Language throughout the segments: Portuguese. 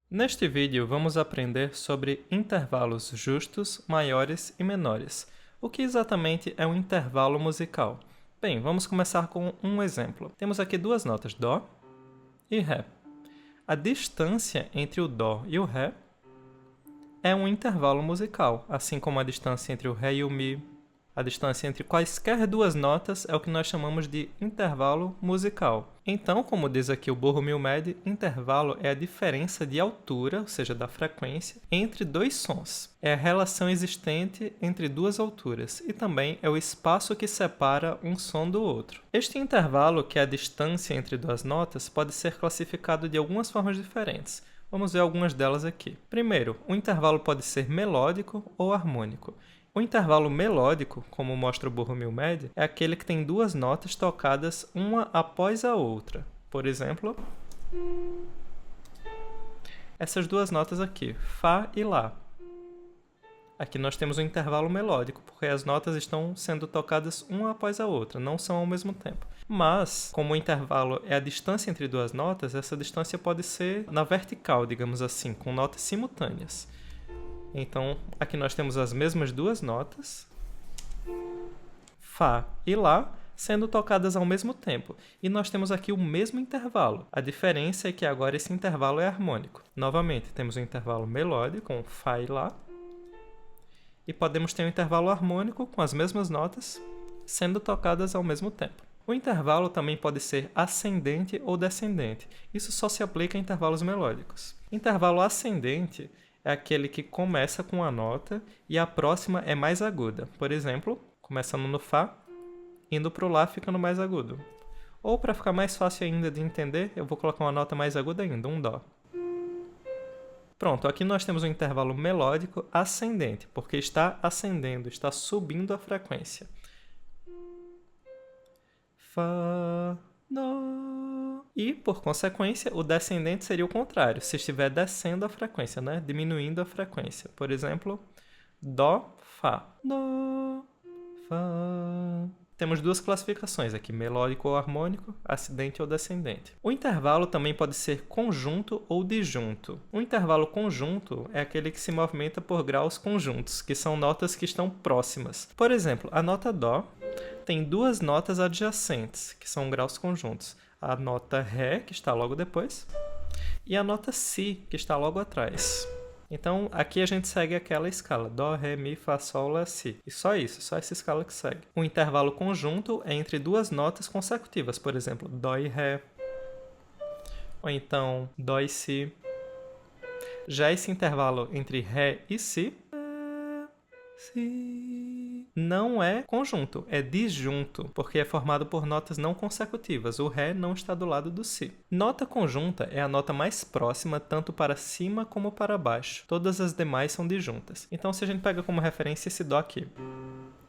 Neste vídeo, vamos aprender sobre intervalos justos, maiores e menores. O que exatamente é um intervalo musical? Bem, vamos começar com um exemplo. Temos aqui duas notas, Dó e Ré. A distância entre o Dó e o Ré é um intervalo musical, assim como a distância entre o Ré e o Mi. A distância entre quaisquer duas notas é o que nós chamamos de intervalo musical. Então, como diz aqui o Bohrumil-Meddy, intervalo é a diferença de altura, ou seja, da frequência, entre dois sons. É a relação existente entre duas alturas e também é o espaço que separa um som do outro. Este intervalo, que é a distância entre duas notas, pode ser classificado de algumas formas diferentes. Vamos ver algumas delas aqui. Primeiro, o intervalo pode ser melódico ou harmônico. O intervalo melódico, como mostra o Bohrumil-Meddy, é aquele que tem duas notas tocadas uma após a outra. Por exemplo, essas duas notas aqui, Fá e Lá. Aqui nós temos um intervalo melódico, porque as notas estão sendo tocadas uma após a outra, não são ao mesmo tempo. Mas, como o intervalo é a distância entre duas notas, essa distância pode ser na vertical, digamos assim, com notas simultâneas. Então, aqui nós temos as mesmas duas notas, Fá e Lá, sendo tocadas ao mesmo tempo. E nós temos aqui o mesmo intervalo. A diferença é que agora esse intervalo é harmônico. Novamente, temos um intervalo melódico com Fá e Lá. E podemos ter um intervalo harmônico com as mesmas notas, sendo tocadas ao mesmo tempo. O intervalo também pode ser ascendente ou descendente. Isso só se aplica a intervalos melódicos. Intervalo ascendente é aquele que começa com a nota e a próxima é mais aguda. Por exemplo, começando no Fá, indo para o Lá ficando mais agudo. Ou, para ficar mais fácil ainda de entender, eu vou colocar uma nota mais aguda ainda, um Dó. Pronto, aqui nós temos um intervalo melódico ascendente, porque está ascendendo, está subindo a frequência. Fá, Dó. E, por consequência, o descendente seria o contrário, se estiver descendo a frequência, né? Diminuindo a frequência. Por exemplo, Dó, Fá. Dó, Fá. Temos duas classificações aqui, melódico ou harmônico, ascendente ou descendente. O intervalo também pode ser conjunto ou disjunto. O intervalo conjunto é aquele que se movimenta por graus conjuntos, que são notas que estão próximas. Por exemplo, a nota Dó tem duas notas adjacentes, que são graus conjuntos. A nota Ré, que está logo depois, e a nota Si, que está logo atrás. Então, aqui a gente segue aquela escala, Dó, Ré, Mi, Fá, Sol, Lá, Si. E só isso, só essa escala que segue. O intervalo conjunto é entre duas notas consecutivas, por exemplo, Dó e Ré, ou então Dó e Si. Já esse intervalo entre Ré e Si, não é conjunto, é disjunto, porque é formado por notas não consecutivas. O Ré não está do lado do Si. Nota conjunta é a nota mais próxima tanto para cima como para baixo. Todas as demais são disjuntas. Então, se a gente pega como referência esse Dó aqui,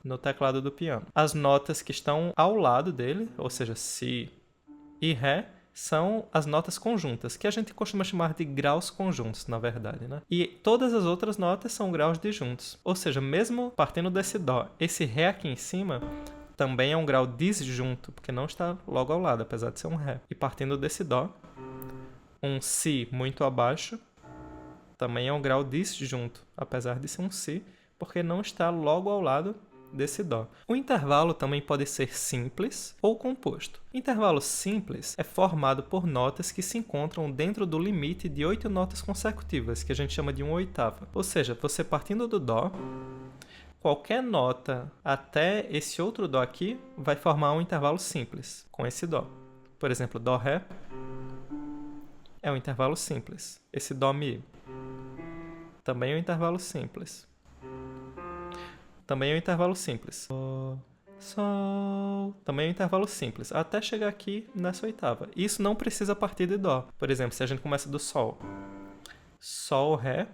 no teclado do piano, as notas que estão ao lado dele, ou seja, Si e Ré, são as notas conjuntas, que a gente costuma chamar de graus conjuntos, na verdade, né? E todas as outras notas são graus disjuntos. Ou seja, mesmo partindo desse Dó, esse Ré aqui em cima também é um grau disjunto, porque não está logo ao lado, apesar de ser um Ré. E partindo desse Dó, um Si muito abaixo também é um grau disjunto, apesar de ser um Si, porque não está logo ao lado desse Dó. O intervalo também pode ser simples ou composto. Intervalo simples é formado por notas que se encontram dentro do limite de 8 notas consecutivas, que a gente chama de 1/8. Ou seja, você partindo do Dó, qualquer nota até esse outro Dó aqui vai formar um intervalo simples com esse Dó. Por exemplo, Dó, Ré é um intervalo simples. Esse Dó, Mi também é um intervalo simples. Também é um intervalo simples. Sol, também é um intervalo simples, até chegar aqui nessa oitava. Isso não precisa partir de Dó. Por exemplo, se a gente começa do Sol. Sol, Ré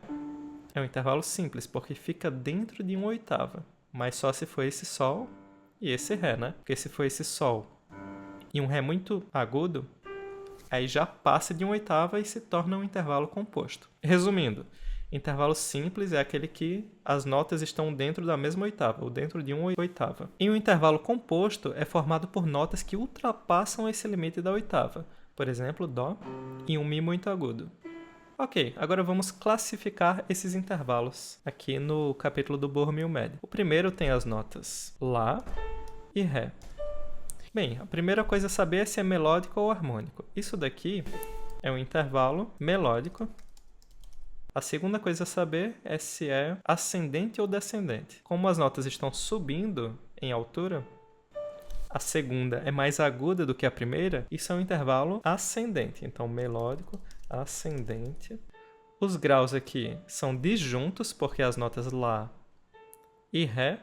é um intervalo simples, porque fica dentro de 1/8. Mas só se for esse Sol e esse Ré, né? Porque se for esse Sol e um Ré muito agudo, aí já passa de 1/8 e se torna um intervalo composto. Resumindo, intervalo simples é aquele que as notas estão dentro da mesma oitava, ou dentro de 1/8. E o intervalo composto é formado por notas que ultrapassam esse limite da oitava. Por exemplo, Dó e um Mi muito agudo. Ok, agora vamos classificar esses intervalos aqui no capítulo do Borromeo médio. O primeiro tem as notas Lá e Ré. Bem, a primeira coisa a saber é se é melódico ou harmônico. Isso daqui é um intervalo melódico. A segunda coisa a saber é se é ascendente ou descendente. Como as notas estão subindo em altura, a segunda é mais aguda do que a primeira, isso é um intervalo ascendente. Então, melódico, ascendente. Os graus aqui são disjuntos, porque as notas Lá e Ré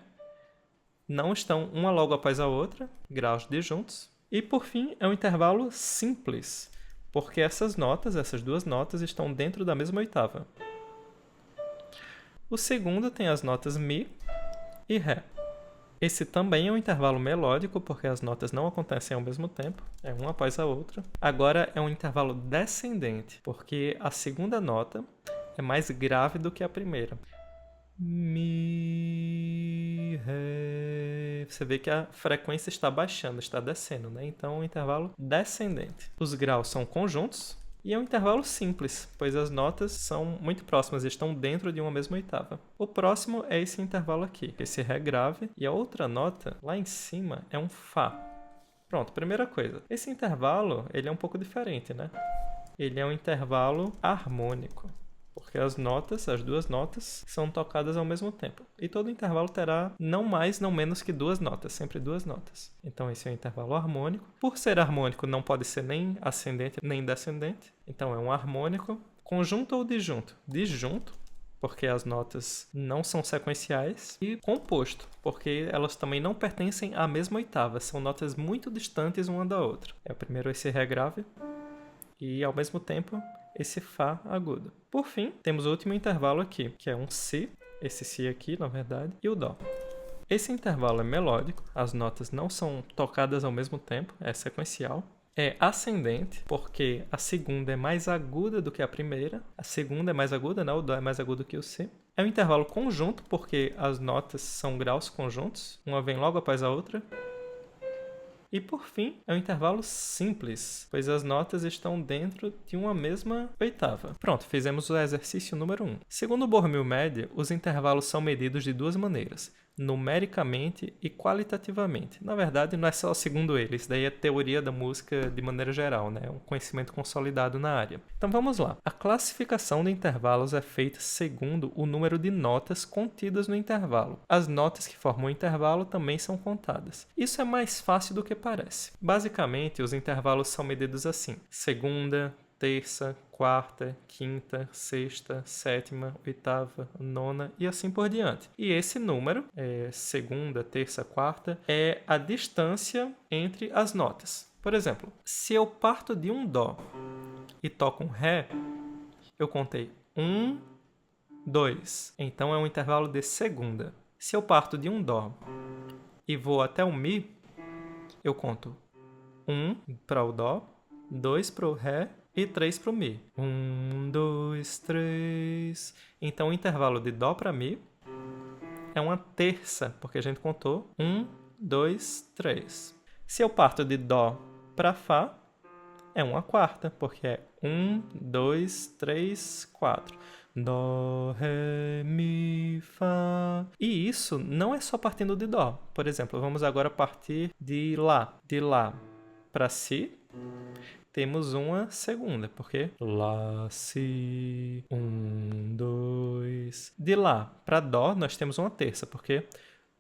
não estão uma logo após a outra, graus disjuntos. E, por fim, é um intervalo simples, porque essas duas notas, estão dentro da mesma oitava. O segundo tem as notas Mi e Ré. Esse também é um intervalo melódico, porque as notas não acontecem ao mesmo tempo, é uma após a outra. Agora é um intervalo descendente, porque a segunda nota é mais grave do que a primeira. Mi, Ré. Você vê que a frequência está baixando, está descendo, né? Então, é um intervalo descendente. Os graus são conjuntos e é um intervalo simples, pois as notas são muito próximas e estão dentro de uma mesma oitava. O próximo é esse intervalo aqui, esse Ré grave, e a outra nota lá em cima é um Fá. Pronto, primeira coisa. Esse intervalo, ele é um pouco diferente, né? Ele é um intervalo harmônico, porque as duas notas, são tocadas ao mesmo tempo. E todo intervalo terá não mais, não menos que duas notas, sempre duas notas. Então esse é um intervalo harmônico. Por ser harmônico, não pode ser nem ascendente nem descendente. Então é um harmônico. Conjunto ou disjunto? Disjunto, porque as notas não são sequenciais. E composto, porque elas também não pertencem à mesma oitava. São notas muito distantes uma da outra. É o primeiro esse Ré grave e, ao mesmo tempo, esse Fá agudo. Por fim, temos o último intervalo aqui, que é um Si, esse Si aqui, na verdade, e o Dó. Esse intervalo é melódico, as notas não são tocadas ao mesmo tempo, é sequencial. É ascendente, porque a segunda é mais aguda do que a primeira. A segunda é mais aguda, né? O Dó é mais agudo que o Si. É um intervalo conjunto, porque as notas são graus conjuntos, uma vem logo após a outra. E, por fim, é um intervalo simples, pois as notas estão dentro de uma mesma oitava. Pronto, fizemos o exercício número 1. Segundo o Borromeo médio, os intervalos são medidos de duas maneiras, numericamente e qualitativamente. Na verdade, não é só segundo ele, isso daí é teoria da música de maneira geral, né? Um conhecimento consolidado na área. Então vamos lá. A classificação de intervalos é feita segundo o número de notas contidas no intervalo. As notas que formam o intervalo também são contadas. Isso é mais fácil do que parece. Basicamente, os intervalos são medidos assim: segunda, terça, quarta, quinta, sexta, sétima, oitava, nona e assim por diante. E esse número, segunda, terça, quarta, é a distância entre as notas. Por exemplo, se eu parto de um Dó e toco um Ré, eu contei 1, 2. Então é um intervalo de segunda. Se eu parto de um Dó e vou até o Mi, eu conto 1 para o Dó, 2 para o Ré e 3 para o Mi. 1, 2, 3. Então, o intervalo de Dó para Mi é uma terça, porque a gente contou 1, 2, 3. Se eu parto de Dó para Fá, é uma quarta, porque é 1, 2, 3, 4. Dó, Ré, Mi, Fá. E isso não é só partindo de Dó. Por exemplo, vamos agora partir de Lá. De Lá para Si, temos uma segunda, porque Lá, Si, 1, 2. De Lá para Dó, nós temos uma terça, porque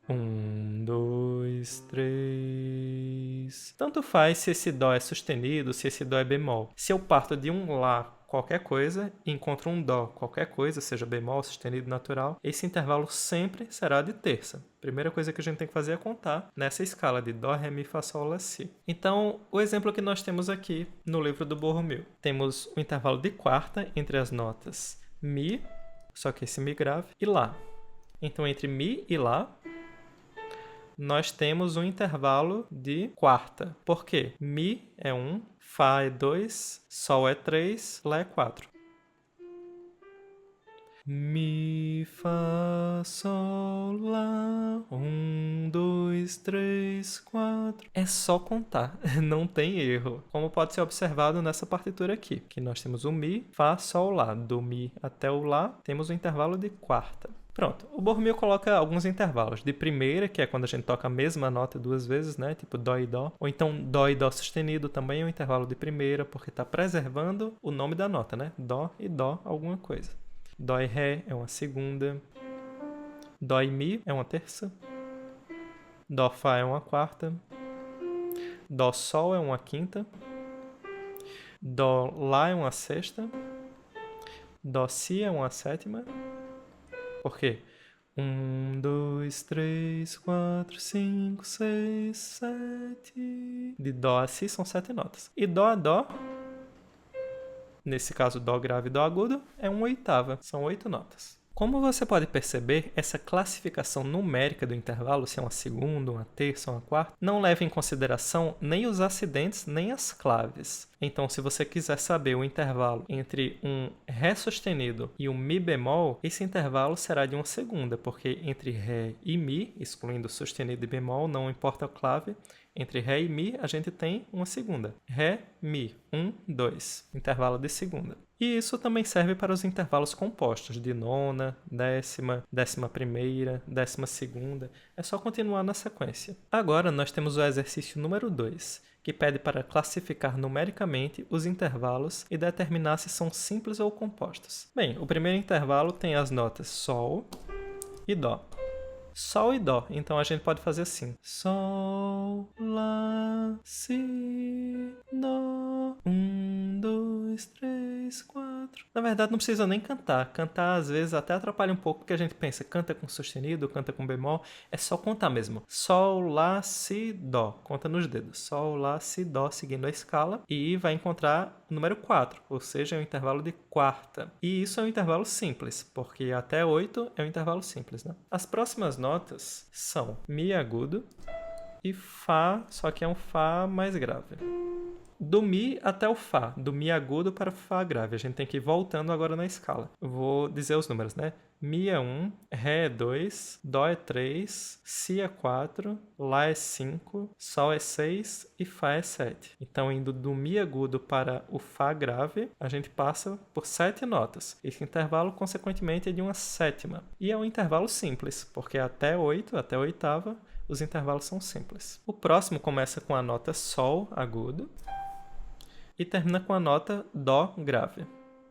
1, 2, 3. Tanto faz se esse Dó é sustenido, se esse Dó é bemol. Se eu parto de um Lá qualquer coisa e encontro um Dó qualquer coisa, seja bemol, sustenido, natural, esse intervalo sempre será de terça. Primeira coisa que a gente tem que fazer é contar nessa escala de Dó, Ré, Mi, Fá, Sol, Lá, Si. Então, o exemplo que nós temos aqui no livro do Borromeo. Temos o intervalo de quarta entre as notas Mi, só que esse Mi grave, e Lá. Então, entre Mi e Lá, nós temos um intervalo de quarta. Por quê? Mi é 1, Fá é 2, Sol é 3, Lá é 4. Mi, Fá, Sol, Lá, 1, 2, 3, 4. 4. É só contar, não tem erro. Como pode ser observado nessa partitura aqui, que nós temos o Mi, Fá, Sol, Lá. Do Mi até o Lá, temos o intervalo de quarta. Pronto, o Borromeo coloca alguns intervalos. De primeira, que é quando a gente toca a mesma nota duas vezes, né? Tipo Dó e Dó. Ou então Dó e Dó sustenido também é um intervalo de primeira, porque está preservando o nome da nota, né? Dó e Dó alguma coisa. Dó e Ré é uma segunda. Dó e Mi é uma terça. Dó Fá é uma quarta. Dó Sol é uma quinta. Dó Lá é uma sexta. Dó Si é uma sétima. Por quê? 1, 2, 3, 4, 5, 6, 7. De Dó a Si são 7 notas. E Dó a Dó, nesse caso Dó grave e Dó agudo, é uma oitava. São 8 notas. Como você pode perceber, essa classificação numérica do intervalo, se é uma segunda, uma terça, uma quarta, não leva em consideração nem os acidentes, nem as claves. Então, se você quiser saber o intervalo entre um Ré sustenido e um Mi bemol, esse intervalo será de uma segunda, porque entre Ré e Mi, excluindo sustenido e bemol, não importa a clave, entre Ré e Mi a gente tem uma segunda. Ré, Mi, 1, 2, intervalo de segunda. E isso também serve para os intervalos compostos, de nona, décima, 11ª, 12ª. É só continuar na sequência. Agora nós temos o exercício número 2, que pede para classificar numericamente os intervalos e determinar se são simples ou compostos. Bem, o primeiro intervalo tem as notas Sol e Dó. Sol e Dó, então a gente pode fazer assim. Sol, Lá, Si, Dó. 1, 2, 3, 4. Na verdade, não precisa nem cantar. Cantar, às vezes, até atrapalha um pouco, porque a gente pensa, canta com sustenido, canta com bemol. É só contar mesmo. Sol, Lá, Si, Dó. Conta nos dedos. Sol, Lá, Si, Dó, seguindo a escala. E vai encontrar o número 4, ou seja, é um intervalo de quarta. E isso é um intervalo simples, porque até 8 é um intervalo simples, né? As próximas notas são Mi agudo e Fá, só que é um Fá mais grave. Do Mi até o Fá, do Mi agudo para o Fá grave. A gente tem que ir voltando agora na escala. Eu vou dizer os números, né? Mi é 1, Ré é 2, Dó é 3, Si é 4, Lá é 5, Sol é 6 e Fá é 7. Então, indo do Mi agudo para o Fá grave, a gente passa por 7 notas. Esse intervalo, consequentemente, é de uma sétima. E é um intervalo simples, porque até 8, até a oitava, os intervalos são simples. O próximo começa com a nota Sol agudo e termina com a nota Dó grave.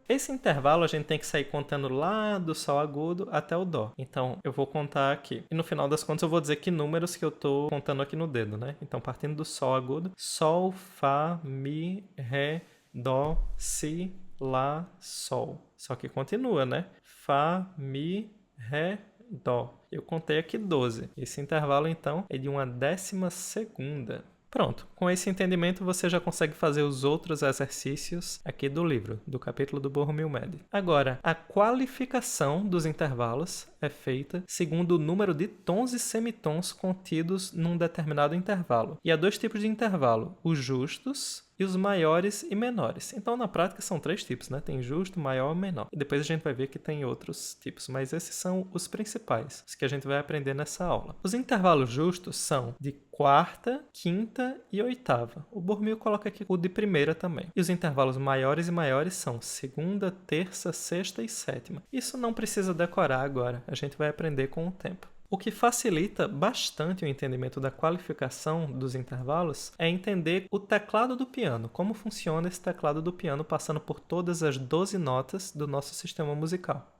Esse intervalo a gente tem que sair contando lá do Sol agudo até o Dó. Então, eu vou contar aqui. E no final das contas eu vou dizer que números que eu estou contando aqui no dedo, né? Então, partindo do Sol agudo, Sol, Fá, Mi, Ré, Dó, Si, Lá, Sol. Só que continua, né? Fá, Mi, Ré, Dó. Eu contei aqui 12. Esse intervalo, então, é de uma 12ª. Pronto, com esse entendimento você já consegue fazer os outros exercícios aqui do livro, do capítulo do Borromeo Médio. Agora, a qualificação dos intervalos é feita segundo o número de tons e semitons contidos num determinado intervalo. E há 2 tipos de intervalo, os justos e os maiores e menores. Então, na prática, são 3 tipos, né? Tem justo, maior e menor. E depois a gente vai ver que tem outros tipos, mas esses são os principais, os que a gente vai aprender nessa aula. Os intervalos justos são de quarta, quinta e oitava. O Borromeo coloca aqui o de primeira também. E os intervalos maiores e maiores são segunda, terça, sexta e sétima. Isso não precisa decorar agora, a gente vai aprender com o tempo. O que facilita bastante o entendimento da qualificação dos intervalos é entender o teclado do piano, como funciona esse teclado do piano passando por todas as 12 notas do nosso sistema musical.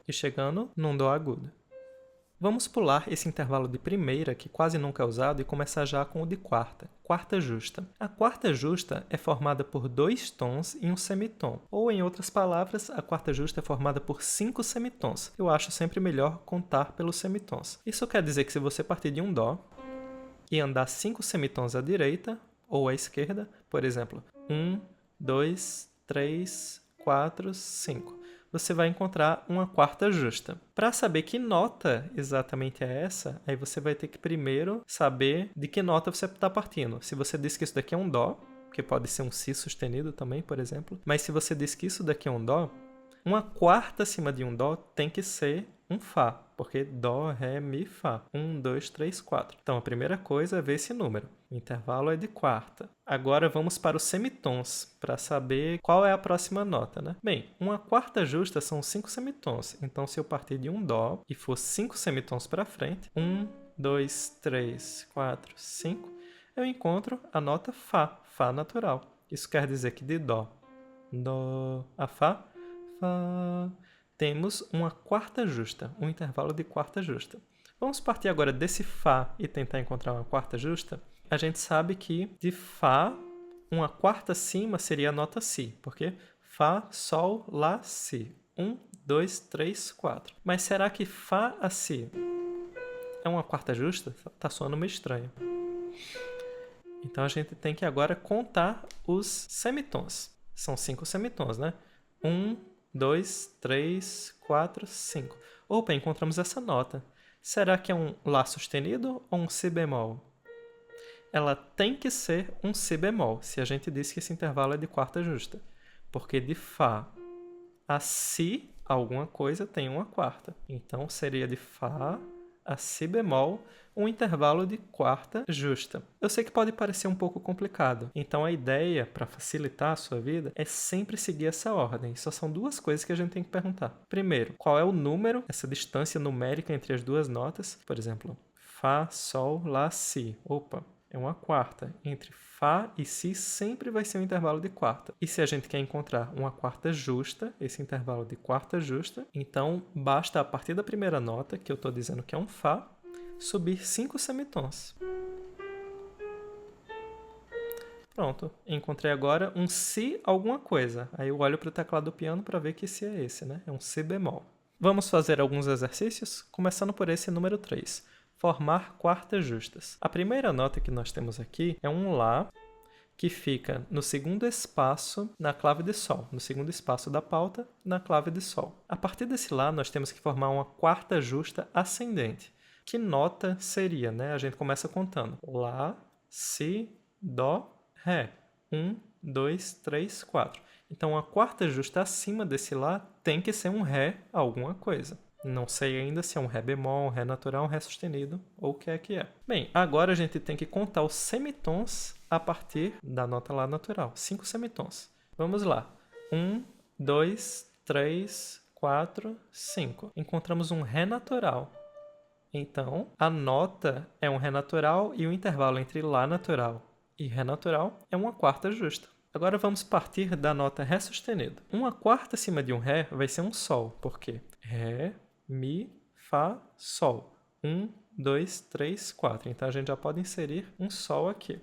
E chegando num Dó agudo. Vamos pular esse intervalo de primeira, que quase nunca é usado, e começar já com o de quarta, quarta justa. A quarta justa é formada por 2 tons e um semitom. Ou, em outras palavras, a quarta justa é formada por 5 semitons. Eu acho sempre melhor contar pelos semitons. Isso quer dizer que se você partir de um Dó e andar 5 semitons à direita ou à esquerda, por exemplo, 1, 2, 3, 4, 5... você vai encontrar uma quarta justa. Para saber que nota exatamente é essa, aí você vai ter que primeiro saber de que nota você está partindo. Se você diz que isso daqui é um Dó, que pode ser um Si sustenido também, por exemplo, mas se você diz que isso daqui é um Dó, uma quarta acima de um Dó tem que ser um Fá, porque Dó, Ré, Mi, Fá. 1, 2, 3, 4. Então, a primeira coisa é ver esse número. O intervalo é de quarta. Agora, vamos para os semitons, para saber qual é a próxima nota, né? Bem, uma quarta justa são 5 semitons. Então, se eu partir de um Dó e for 5 semitons para frente, 1, 2, 3, 4, 5, eu encontro a nota Fá, Fá natural. Isso quer dizer que de Dó a Fá, Fá, temos uma quarta justa, um intervalo de quarta justa. Vamos partir agora desse Fá e tentar encontrar uma quarta justa. A gente sabe que de Fá, uma quarta acima seria a nota Si, porque Fá, Sol, Lá, Si. 1, 2, 3, 4. Mas será que Fá a Si é uma quarta justa? Tá soando meio estranho. Então a gente tem que agora contar os semitons. São 5 semitons, né? 1, 2, 3, 4, 5. Opa, encontramos essa nota. Será que é um Lá sustenido ou um Si bemol? Ela tem que ser um Si bemol, se a gente disse que esse intervalo é de quarta justa. Porque de Fá a Si, alguma coisa tem uma quarta. Então, seria de Fá a Si bemol, um intervalo de quarta justa. Eu sei que pode parecer um pouco complicado, então a ideia, para facilitar a sua vida, é sempre seguir essa ordem. Só são duas coisas que a gente tem que perguntar. Primeiro, qual é o número, essa distância numérica entre as duas notas? Por exemplo, Fá, Sol, Lá, Si. Opa, é uma quarta. Entre Fá e Si sempre vai ser um intervalo de quarta. E se a gente quer encontrar uma quarta justa, esse intervalo de quarta justa, então basta a partir da primeira nota, que eu estou dizendo que é um Fá, subir 5 semitons. Pronto, encontrei agora um Si alguma coisa. Aí eu olho para o teclado do piano para ver que Si é esse, né? É um Si bemol. Vamos fazer alguns exercícios, começando por esse número 3. Formar quartas justas. A primeira nota que nós temos aqui é um Lá, que fica no segundo espaço na clave de Sol, no segundo espaço da pauta, na clave de Sol. A partir desse Lá, nós temos que formar uma quarta justa ascendente. Que nota seria, né? A gente começa contando. Lá, Si, Dó, Ré. 1, 2, 3, 4. Então, a quarta justa acima desse Lá tem que ser um Ré alguma coisa. Não sei ainda se é um Ré bemol, um Ré natural, um Ré sustenido ou o que é que é. Bem, agora a gente tem que contar os semitons a partir da nota Lá natural. 5 semitons. Vamos lá. 1, 2, 3, 4, 5. Encontramos um Ré natural. Então, a nota é um Ré natural e o intervalo entre Lá natural e Ré natural é uma quarta justa. Agora vamos partir da nota Ré sustenido. Uma quarta acima de um Ré vai ser um Sol. Por quê? Ré, Mi, Fá, Sol. 1, 2, 3, 4. Então, a gente já pode inserir um Sol aqui.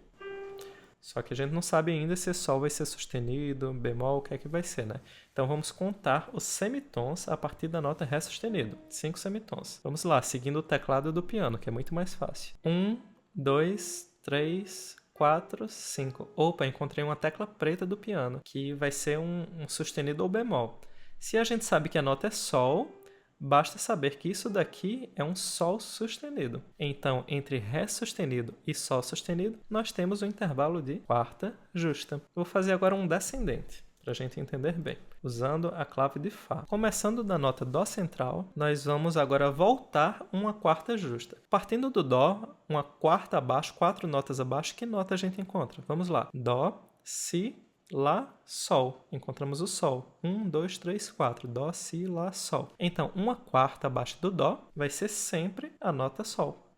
Só que a gente não sabe ainda se esse Sol vai ser sustenido, bemol, o que é que vai ser, né? Então, vamos contar os semitons a partir da nota Ré sustenido. 5 semitons. Vamos lá, seguindo o teclado do piano, que é muito mais fácil. 1, 2, 3, 4, 5. Opa, encontrei uma tecla preta do piano, que vai ser um sustenido ou bemol. Se a gente sabe que a nota é Sol, basta saber que isso daqui é um Sol sustenido. Então, entre Ré sustenido e Sol sustenido, nós temos um intervalo de quarta justa. Vou fazer agora um descendente, para a gente entender bem, usando a clave de Fá. Começando da nota Dó central, nós vamos agora voltar uma quarta justa. Partindo do Dó, uma quarta abaixo, 4 notas abaixo, que nota a gente encontra? Vamos lá. Dó, Si, Lá, Sol. Encontramos o Sol. 1, 2, 3, 4. Dó, Si, Lá, Sol. Então, uma quarta abaixo do Dó vai ser sempre a nota Sol.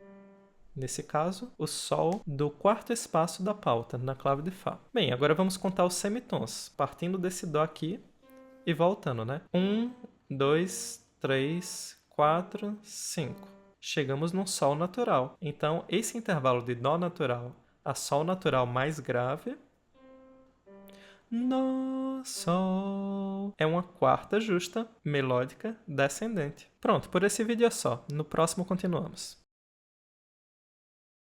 Nesse caso, o Sol do quarto espaço da pauta, na clave de Fá. Bem, agora vamos contar os semitons. Partindo desse Dó aqui e voltando, né? 1, 2, 3, 4, 5. Chegamos num Sol natural. Então, esse intervalo de Dó natural a Sol natural mais grave, Nó, Sol, é uma quarta justa melódica descendente. Pronto, por esse vídeo é só. No próximo continuamos.